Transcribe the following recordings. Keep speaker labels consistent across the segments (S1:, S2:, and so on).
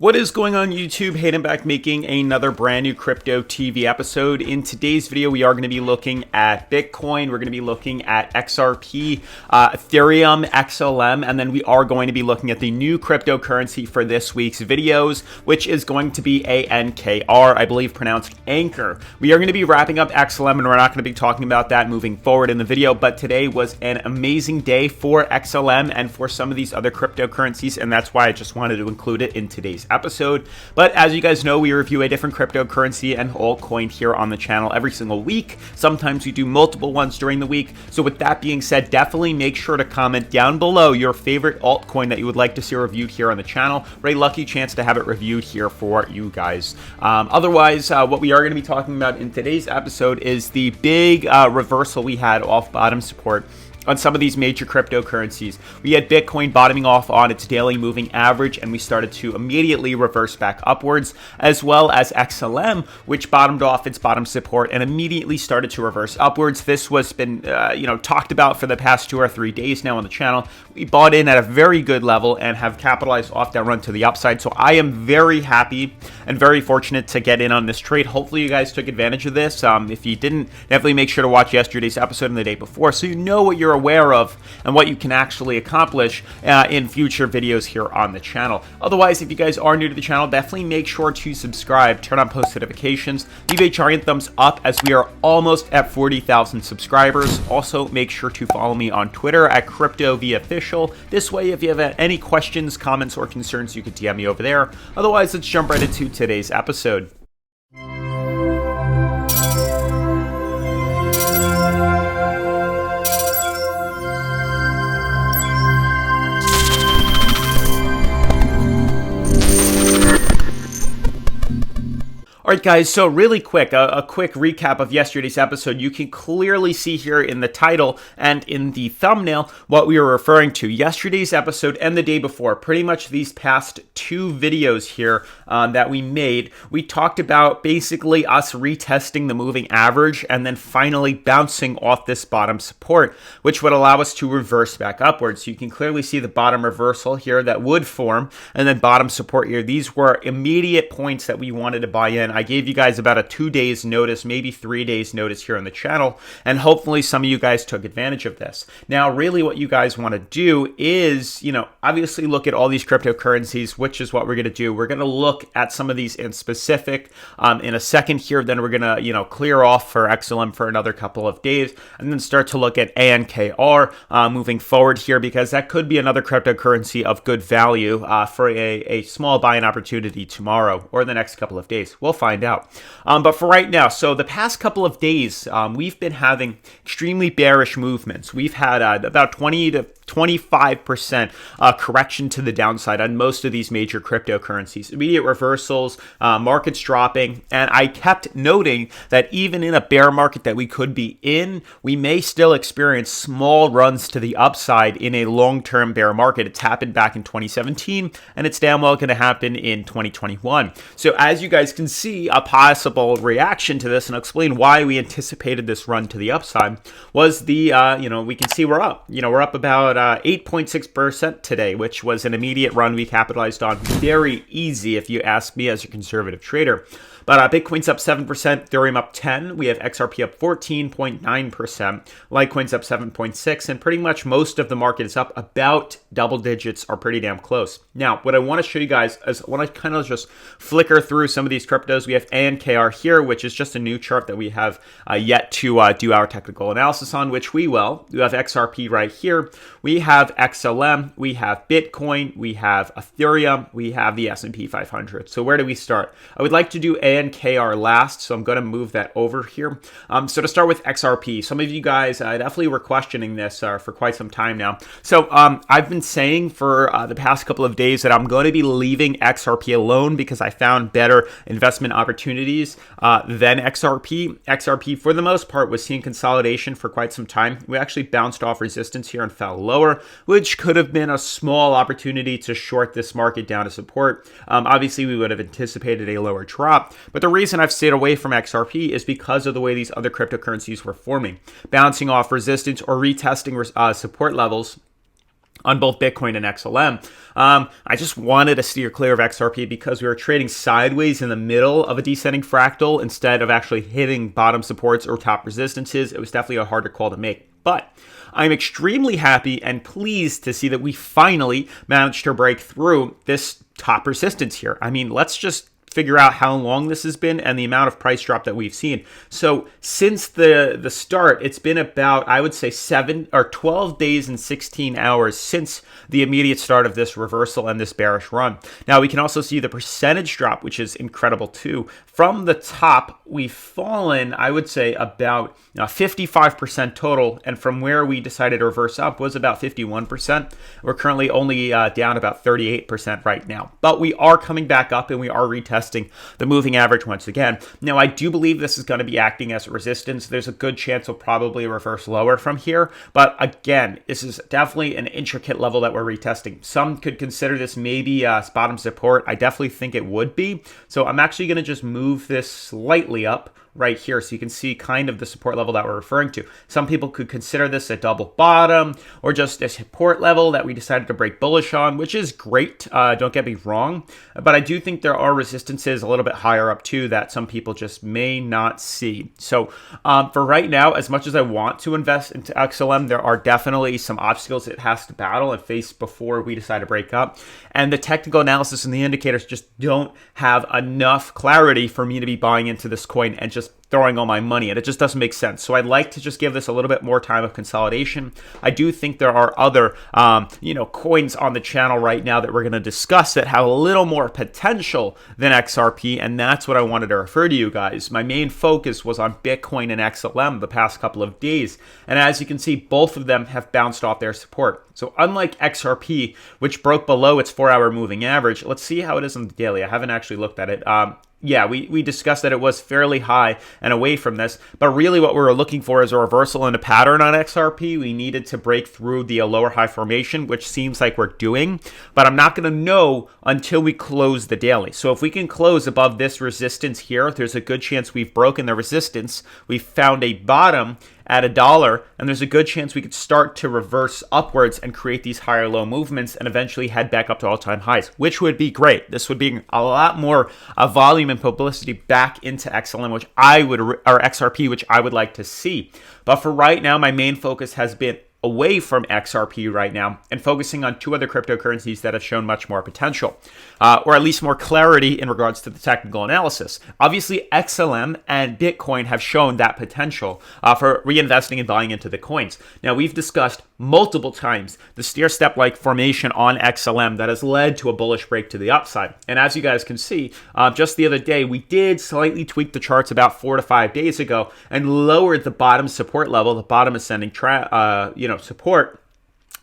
S1: What is going on YouTube? Hayden back making another brand new crypto TV episode. In today's video, we are going to be looking at Bitcoin. We're going to be looking at XRP, Ethereum, XLM, and then we are going to be looking at the new cryptocurrency for this week's videos, which is going to be ANKR, I believe pronounced Anchor. We are going to be wrapping up XLM, and we're not going to be talking about that moving forward in the video, but today was an amazing day for XLM and for some of these other cryptocurrencies, and that's why I just wanted to include it in today's episode. But as you guys know, we review a different cryptocurrency and altcoin here on the channel every single week. Sometimes we do multiple ones during the week. So with that being said, definitely make sure to comment down below your favorite altcoin that you would like to see reviewed here on the channel. For a lucky chance to have it reviewed here for you guys. Otherwise, what we are going to be talking about in today's episode is the big reversal we had off bottom support on some of these major cryptocurrencies. We had Bitcoin bottoming off on its daily moving average, and we started to immediately reverse back upwards, as well as XLM, which bottomed off its bottom support and immediately started to reverse upwards. This was been talked about for the past 2 or 3 days now on the channel. We bought in at a very good level and have capitalized off that run to the upside. So I am very happy and very fortunate to get in on this trade. Hopefully you guys took advantage of this. If you didn't, definitely make sure to watch yesterday's episode and the day before so you know what you're aware of and what you can actually accomplish in future videos here on the channel. Otherwise, if you guys are new to the channel, definitely make sure to subscribe, turn on post notifications, leave a giant thumbs up as we are almost at 40,000 subscribers. Also, make sure to follow me on Twitter at CryptoVOfficial. This way, if you have any questions, comments, or concerns, you can DM me over there. Otherwise, let's jump right into today's episode. Alright guys, so really quick, a quick recap of yesterday's episode. You can clearly see here in the title and in the thumbnail what we were referring to. Yesterday's episode and the day before, pretty much these past 2 videos here that we made, we talked about basically us retesting the moving average and then finally bouncing off this bottom support, which would allow us to reverse back upwards. So you can clearly see the bottom reversal here that would form and then bottom support here. These were immediate points that we wanted to buy in. I gave you guys about a 2 days notice, maybe 3 days notice here on the channel, and hopefully some of you guys took advantage of this. Now, really what you guys want to do is, obviously look at all these cryptocurrencies, which is what we're going to do. We're going to look at some of these in specific in a second here, then we're going to, clear off for XLM for another couple of days, and then start to look at ANKR moving forward here, because that could be another cryptocurrency of good value for a small buying opportunity tomorrow or the next couple of days. We'll find out. But for right now, so the past couple of days, we've been having extremely bearish movements. We've had about 20 to 25% correction to the downside on most of these major cryptocurrencies. Immediate reversals, markets dropping, and I kept noting that even in a bear market that we could be in, we may still experience small runs to the upside in a long-term bear market. It's happened back in 2017, and it's damn well going to happen in 2021. So as you guys can see, a possible reaction to this, and I'll explain why we anticipated this run to the upside, was the, we can see we're up. We're up about 8.6% today, which was an immediate run we capitalized on. Very easy if you ask me as a conservative trader. But Bitcoin's up 7%, Ethereum up 10%, we have XRP up 14.9%, Litecoin's up 7.6%, and pretty much most of the market is up about double digits or pretty damn close. Now, what I want to show you guys is I want to kind of just flicker through some of these cryptos. We have ANKR here, which is just a new chart that we have yet to do our technical analysis on, which we will. We have XRP right here. We have XLM, we have Bitcoin, we have Ethereum, we have the S&P 500. So where do we start? I would like to do ANKR last, so I'm going to move that over here. So to start with XRP, some of you guys definitely were questioning this for quite some time now. So I've been saying for the past couple of days that I'm going to be leaving XRP alone because I found better investment opportunities than XRP. XRP, for the most part, was seeing consolidation for quite some time. We actually bounced off resistance here and fell lower, which could have been a small opportunity to short this market down to support. Obviously, we would have anticipated a lower drop, but the reason I've stayed away from XRP is because of the way these other cryptocurrencies were forming, bouncing off resistance or retesting support levels on both Bitcoin and XLM. I just wanted to steer clear of XRP because we were trading sideways in the middle of a descending fractal instead of actually hitting bottom supports or top resistances. It was definitely a harder call to make. But I'm extremely happy and pleased to see that we finally managed to break through this top resistance here. I mean, let's just figure out how long this has been and the amount of price drop that we've seen. So since the start, it's been about, I would say 12 days and 16 hours since the immediate start of this reversal and this bearish run. Now we can also see the percentage drop, which is incredible too. From the top, we've fallen, I would say about 55% total, and from where we decided to reverse up was about 51%. We're currently only down about 38% right now, but we are coming back up and we are retesting the moving average once again. Now, I do believe this is going to be acting as a resistance. There's a good chance we'll probably reverse lower from here. But again, this is definitely an intricate level that we're retesting. Some could consider this maybe bottom support. I definitely think it would be. So I'm actually going to just move this slightly up right here so you can see kind of the support level that we're referring to. Some people could consider this a double bottom or just a support level that we decided to break bullish on, which is great. Don't get me wrong, but I do think there are resistances a little bit higher up too that some people just may not see. So for right now, as much as I want to invest into XLM, there are definitely some obstacles it has to battle and face before we decide to break up. And the technical analysis and the indicators just don't have enough clarity for me to be buying into this coin and just throwing all my money, and it just doesn't make sense. So I'd like to just give this a little bit more time of consolidation. I do think there are other, coins on the channel right now that we're going to discuss that have a little more potential than XRP, and that's what I wanted to refer to you guys. My main focus was on Bitcoin and XLM the past couple of days, and as you can see, both of them have bounced off their support. So unlike XRP, which broke below its 4-hour moving average, let's see how it is on the daily. I haven't actually looked at it. Yeah, we discussed that it was fairly high and away from this, but really what we were looking for is a reversal in a pattern on XRP. We needed to break through the lower high formation, which seems like we're doing, but I'm not going to know until we close the daily. So if we can close above this resistance here, there's a good chance we've broken the resistance. We've found a bottom at $1, and there's a good chance we could start to reverse upwards and create these higher low movements and eventually head back up to all-time highs, which would be great. This would be a lot more volume and publicity back into XLM, or XRP, which I would like to see. But for right now, my main focus has been away from XRP right now and focusing on two other cryptocurrencies that have shown much more potential, or at least more clarity in regards to the technical analysis. Obviously, XLM and Bitcoin have shown that potential for reinvesting and buying into the coins. Now, we've discussed multiple times the stair-step-like formation on XLM that has led to a bullish break to the upside. And as you guys can see, just the other day, we did slightly tweak the charts about 4 to 5 days ago and lowered the bottom support level, the bottom ascending support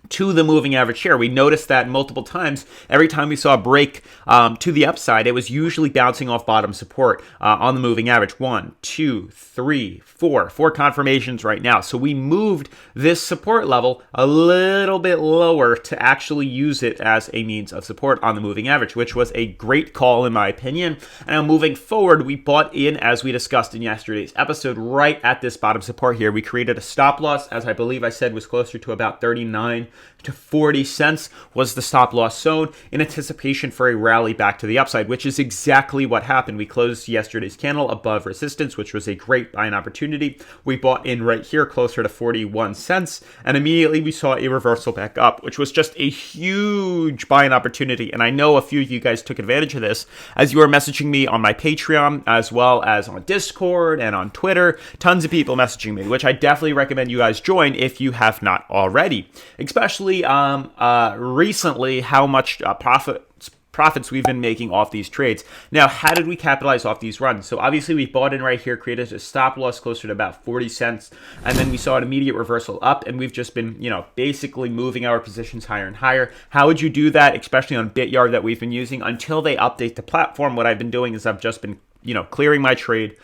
S1: to the moving average here. We noticed that multiple times. Every time we saw a break to the upside, it was usually bouncing off bottom support on the moving average. 1, 2, 3, 4 confirmations right now. So we moved this support level a little bit lower to actually use it as a means of support on the moving average, which was a great call in my opinion. And now moving forward, we bought in, as we discussed in yesterday's episode, right at this bottom support here. We created a stop loss, as I believe I said was closer to about 39 to 40 cents was the stop loss zone in anticipation for a rally back to the upside, which is exactly what happened. We closed yesterday's candle above resistance, which was a great buying opportunity. We bought in right here closer to 41 cents, and immediately we saw a reversal back up, which was just a huge buying opportunity. And I know a few of you guys took advantage of this as you were messaging me on my Patreon, as well as on Discord and on Twitter. Tons of people messaging me, which I definitely recommend you guys join if you have not already, especially recently how much profits we've been making off these trades. Now, how did we capitalize off these runs? So obviously we bought in right here, created a stop loss closer to about 40 cents, and then we saw an immediate reversal up, and we've just been, basically moving our positions higher and higher. How would you do that, especially on BitYard that we've been using? Until they update the platform, what I've been doing is I've just been, clearing my trade,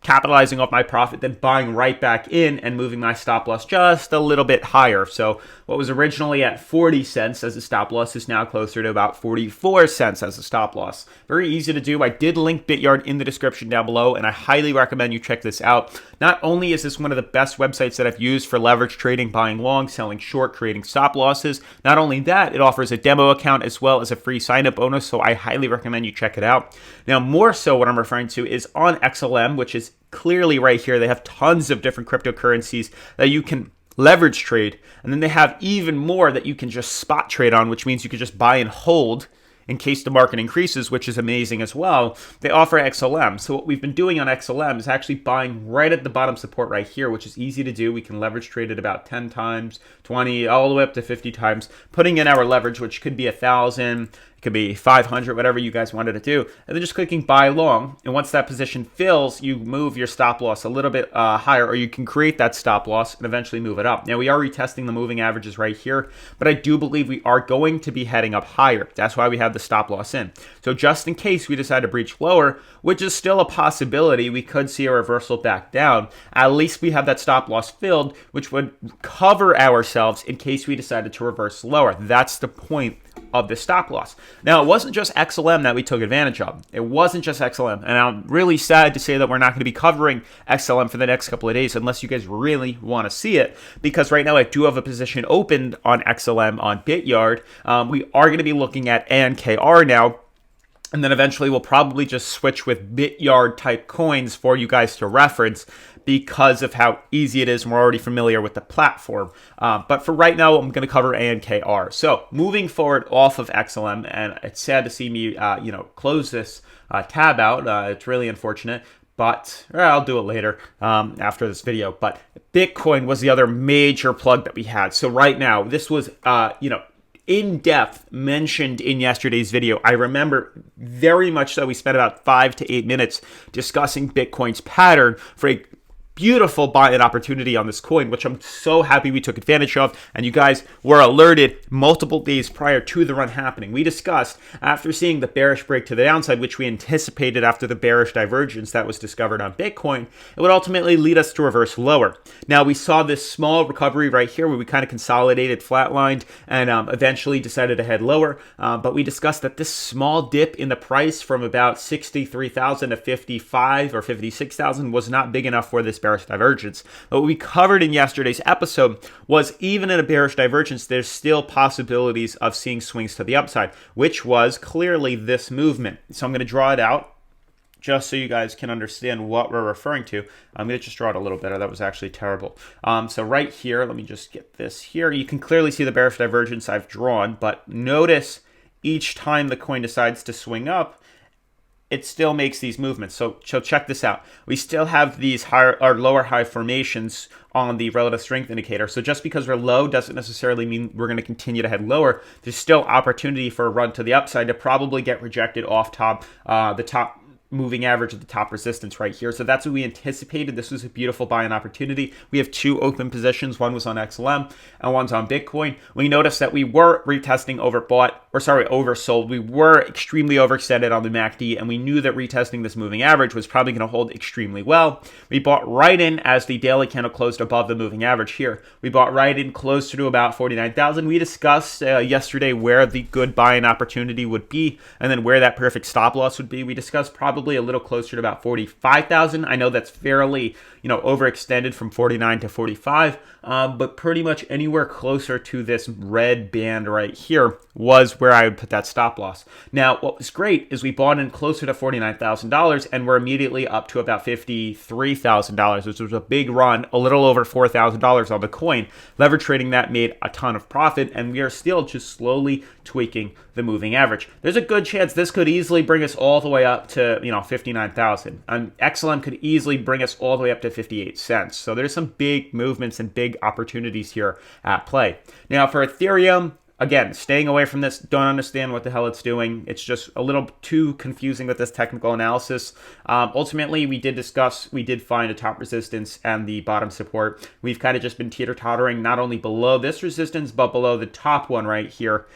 S1: capitalizing off my profit, then buying right back in and moving my stop loss just a little bit higher. So what was originally at 40 cents as a stop loss is now closer to about 44 cents as a stop loss. Very easy to do. I did link Bityard in the description down below, and I highly recommend you check this out. Not only is this one of the best websites that I've used for leverage trading, buying long, selling short, creating stop losses, not only that, it offers a demo account as well as a free sign-up bonus, so I highly recommend you check it out. Now, more so what I'm referring to is on XLM, which is clearly right here. They have tons of different cryptocurrencies that you can leverage trade, and then they have even more that you can just spot trade on, which means you can just buy and hold in case the market increases, which is amazing as well. They offer XLM. So what we've been doing on XLM is actually buying right at the bottom support right here, which is easy to do. We can leverage trade it about 10 times, 20, all the way up to 50 times, putting in our leverage, which could be 1,000, it could be 500, whatever you guys wanted to do, and then just clicking buy long. And once that position fills, you move your stop loss a little bit higher, or you can create that stop loss and eventually move it up. Now, we are retesting the moving averages right here, but I do believe we are going to be heading up higher. That's why we have the stop loss in. So just in case we decide to breach lower, which is still a possibility, we could see a reversal back down. At least we have that stop loss filled, which would cover ourselves in case we decided to reverse lower. That's the point of the stop loss. Now, it wasn't just XLM that we took advantage of. It wasn't just XLM. And I'm really sad to say that we're not going to be covering XLM for the next couple of days unless you guys really want to see it, because right now I do have a position opened on XLM on Bityard. We are going to be looking at ANKR now. And then eventually we'll probably just switch with Bityard type coins for you guys to reference because of how easy it is and we're already familiar with the platform. But for right now, I'm going to cover ANKR. So moving forward off of XLM, and it's sad to see me, close this tab out. It's really unfortunate. But I'll do it later after this video. But Bitcoin was the other major plug that we had. So right now, this was, in depth mentioned in yesterday's video. I remember very much so we spent about 5 to 8 minutes discussing Bitcoin's pattern for a beautiful buy-in opportunity on this coin, which I'm so happy we took advantage of, and you guys were alerted multiple days prior to the run happening. We discussed, after seeing the bearish break to the downside, which we anticipated after the bearish divergence that was discovered on Bitcoin, it would ultimately lead us to reverse lower. Now, we saw this small recovery right here where we kind of consolidated, flatlined, and eventually decided to head lower, but we discussed that this small dip in the price from about 63,000 to 55 or 56,000 was not big enough for this bearish divergence. But what we covered in yesterday's episode was even in a bearish divergence, there's still possibilities of seeing swings to the upside, which was clearly this movement. So I'm going to draw it out just so you guys can understand what we're referring to. I'm going to just draw it a little better. That was actually terrible. So right here, let me just get this here. You can clearly see the bearish divergence I've drawn, but notice each time the coin decides to swing up, it still makes these movements. So check this out. We still have these higher or lower high formations on the relative strength indicator. So just because we're low doesn't necessarily mean we're going to continue to head lower. There's still opportunity for a run to the upside to probably get rejected off top, the top moving average at the top resistance right here. So that's what we anticipated. This was a beautiful buy-in opportunity. We have 2 open positions. One was on XLM and one's on Bitcoin. We noticed that we were retesting oversold. We were extremely overextended on the MACD, and we knew that retesting this moving average was probably going to hold extremely well. We bought right in as the daily candle closed above the moving average here. We bought right in closer to about 49,000. We discussed yesterday where the good buy-in opportunity would be and then where that perfect stop loss would be. We discussed probably a little closer to about 45,000. I know that's fairly, overextended from 49 to 45, but pretty much anywhere closer to this red band right here was where I would put that stop loss. Now, what was great is we bought in closer to $49,000 and we're immediately up to about $53,000, which was a big run, a little over $4,000 on the coin. Leverage trading that made a ton of profit, and we are still just slowly tweaking the moving average. There's a good chance this could easily bring us all the way up to 59,000, and XLM could easily bring us all the way up to 58 cents. So there's some big movements and big opportunities here at play. Now for Ethereum, again, staying away from this, don't understand what the hell it's doing. It's just a little too confusing with this technical analysis. Ultimately, we did find a top resistance and the bottom support. We've kind of just been teeter-tottering not only below this resistance, but below the top one right here.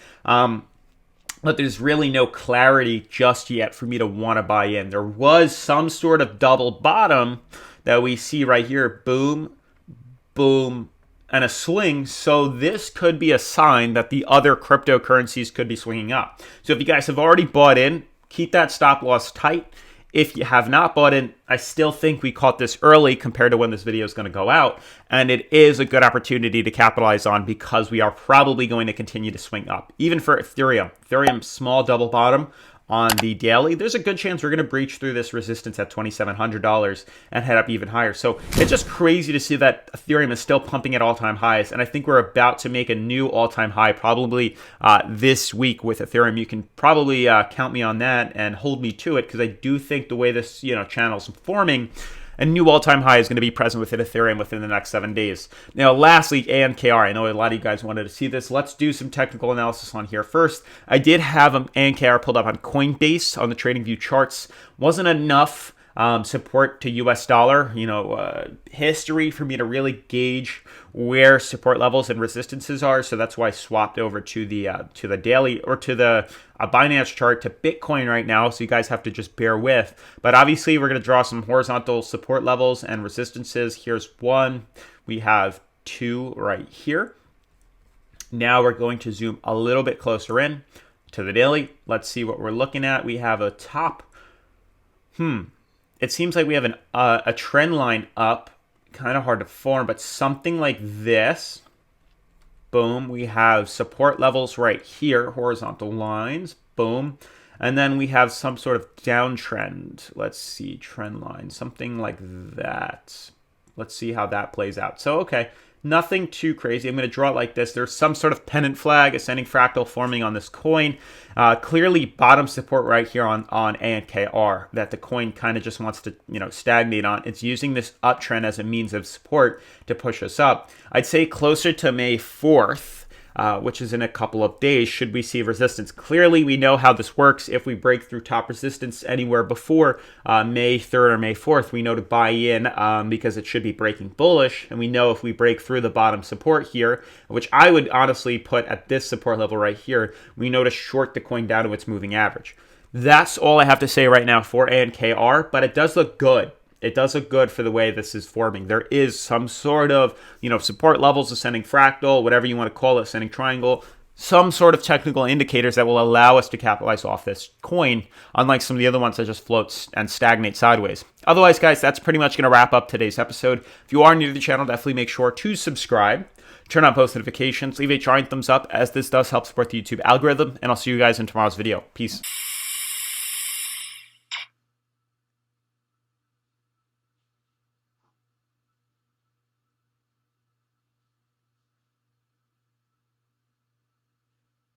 S1: but there's really no clarity just yet for me to want to buy in. There was some sort of double bottom that we see right here. Boom, boom, and a swing. So this could be a sign that the other cryptocurrencies could be swinging up. So if you guys have already bought in, keep that stop loss tight. If you have not bought in, I still think we caught this early compared to when this video is going to go out. And it is a good opportunity to capitalize on because we are probably going to continue to swing up. Even for Ethereum. Ethereum, small double bottom on the daily. There's a good chance we're going to breach through this resistance at $2,700 and head up even higher. So it's just crazy to see that Ethereum is still pumping at all-time highs. And I think we're about to make a new all-time high probably this week with Ethereum. You can probably count me on that and hold me to it because I do think the way this channel is forming, a new all-time high is going to be present within Ethereum within the next 7 days. Now, lastly, ANKR. I know a lot of you guys wanted to see this. Let's do some technical analysis on here. First, I did have ANKR pulled up on Coinbase on the TradingView charts. Wasn't enough support to US dollar, history for me to really gauge where support levels and resistances are. So that's why I swapped over to the daily or to the Binance chart to Bitcoin right now. So you guys have to just bear with. But obviously we're going to draw some horizontal support levels and resistances. Here's one. We have two right here. Now we're going to zoom a little bit closer in to the daily. Let's see what we're looking at. We have a top. It seems like we have a trend line up, kind of hard to form, but something like this. Boom. We have support levels right here, horizontal lines. Boom. And then we have some sort of downtrend. Let's see, trend line, something like that. Let's see how that plays out. So, okay. Nothing too crazy. I'm going to draw it like this. There's some sort of pennant flag, ascending fractal forming on this coin. Clearly bottom support right here on ANKR that the coin kind of just wants to stagnate on. It's using this uptrend as a means of support to push us up. I'd say closer to May 4th. Which is in a couple of days, should we see resistance. Clearly, we know how this works. If we break through top resistance anywhere before May 3rd or May 4th, we know to buy in because it should be breaking bullish. And we know if we break through the bottom support here, which I would honestly put at this support level right here, we know to short the coin down to its moving average. That's all I have to say right now for ANKR, but it does look good. It does look good for the way this is forming. There is some sort of, support levels, ascending fractal, whatever you want to call it, ascending triangle, some sort of technical indicators that will allow us to capitalize off this coin, unlike some of the other ones that just float and stagnate sideways. Otherwise, guys, that's pretty much going to wrap up today's episode. If you are new to the channel, definitely make sure to subscribe, turn on post notifications, leave a giant thumbs up as this does help support the YouTube algorithm, and I'll see you guys in tomorrow's video. Peace.